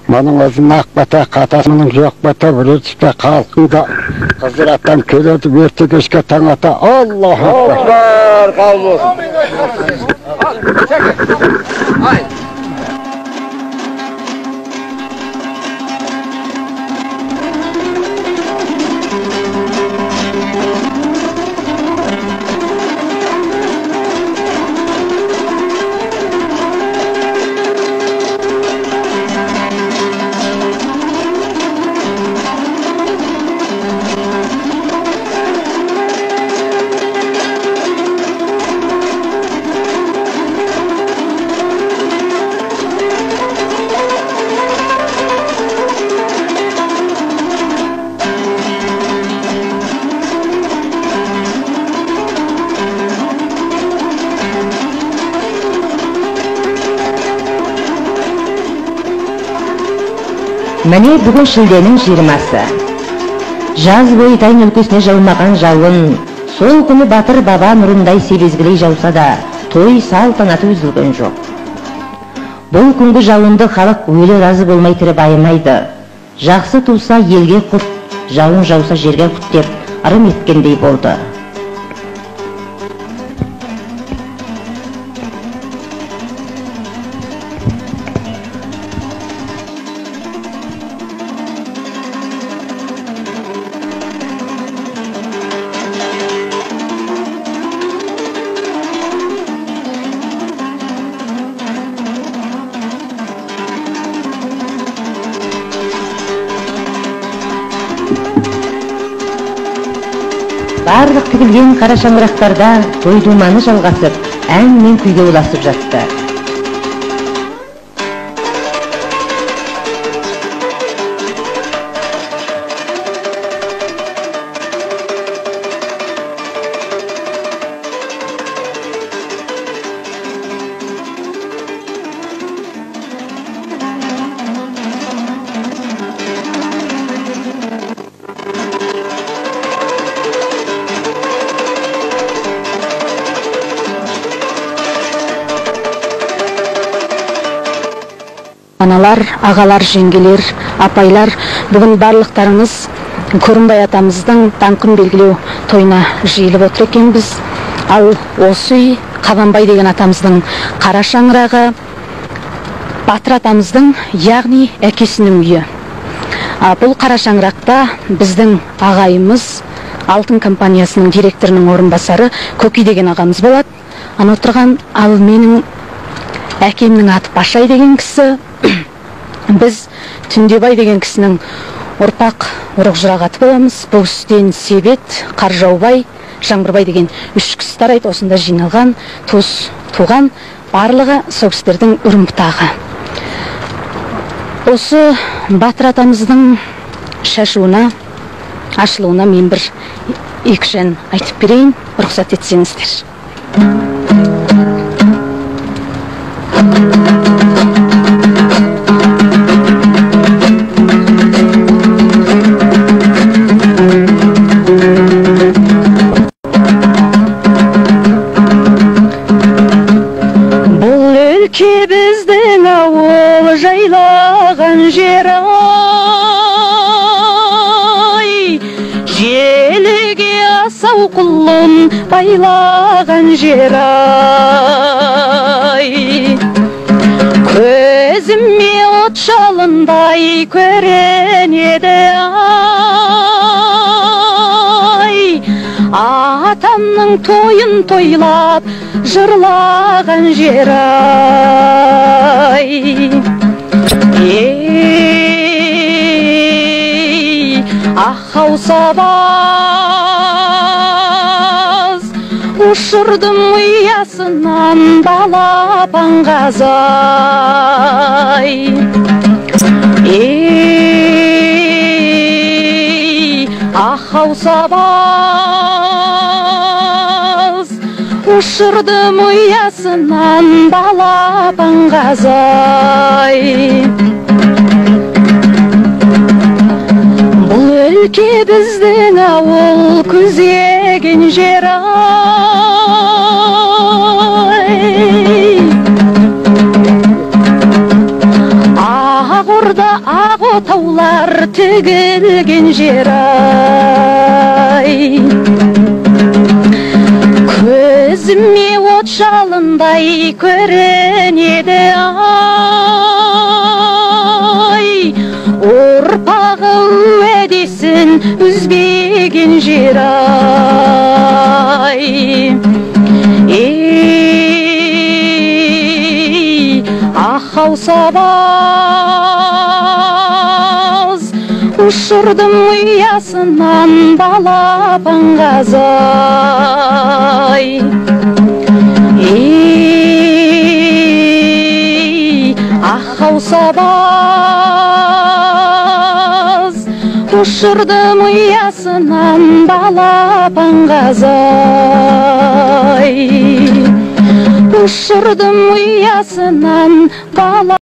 Мұның өзін ақ бата, қатасының жоқ бата, білетіпті қалқында Қызыраттан келеді, ерте кешке таң ата. Аллах Акбар! Қабыл болсын. Міне бүгін шілденің 20-сы. Жаз бойы Тайын өлкесіне жаумаған жауын, сол күні батыр баба нұрындай себезгілей жауса да, той салтанаты үзілген жоқ. Бұл күнгі жауынды халық өлі разы болмай тірі байымайды. Жақсы туса елге құт, жауын жауса жерге құт деп ырым еткендей болды. Барлық тігілген қара шаңырақтарда той думаны жалғасып, ән мен күйге ұласып жатты. Аналар, ағалар, жеңгелер, апайлар, бүгін барлықтарыңыз Көрінбай атамыздың даңқын белгілеу тойына жиылып отыр екенбіз. Ал осы үй Қабанбай деген атамыздың қара шаңырағы, Батыр атамыздың, яғни әкесінің үйі. Бұл қара шаңырақта біздің ағайымыз Алтын компаниясының директорының орынбасары Көки деген ағамыз болады. Ана отырған, ал менің әкемнің аты Пашай деген кісі. Біз Түндебай деген кісінің ұрпақ ұрық жұрағаты боламыз. Бұл кісіден Себет, Қаржаубай, Жаңбырбай деген 3 кісі тарайды. Осында жиналған туыс туған барлығы сол кісілердің үрім бұтағы. Осы Батыр атамыздың шашуына, ашылуына мен бір 2 жан айтып берейін, рұқсат етсеңіздер. Бұл өлке біздің ауыл жайлаған жер ай, желіге асау құлын байлаған жер ай. Көзіме от жалындай көрінеді ай, атамның тойын тойлап жырлаған жер ай. Ей, ақау сабаз, ұшырдым ұясынан балапан қазай. Ей, ақау сабаз, ұшырдым ұясынан балапан қазай. Бұл өлке біздің ауыл күзеген жер ай. Ақ орда ақ отаулар тігілген жер ай. Көзіме от жалындай көрінеді ай. Ұрпағы уәдесін үзбеген жер ай. Ақау сабаз ұшырдым ұясынан балапан қазай. Ақау сабаз ұшырдым ұясынан балапан қазай. Ұшырдым ұясынан бала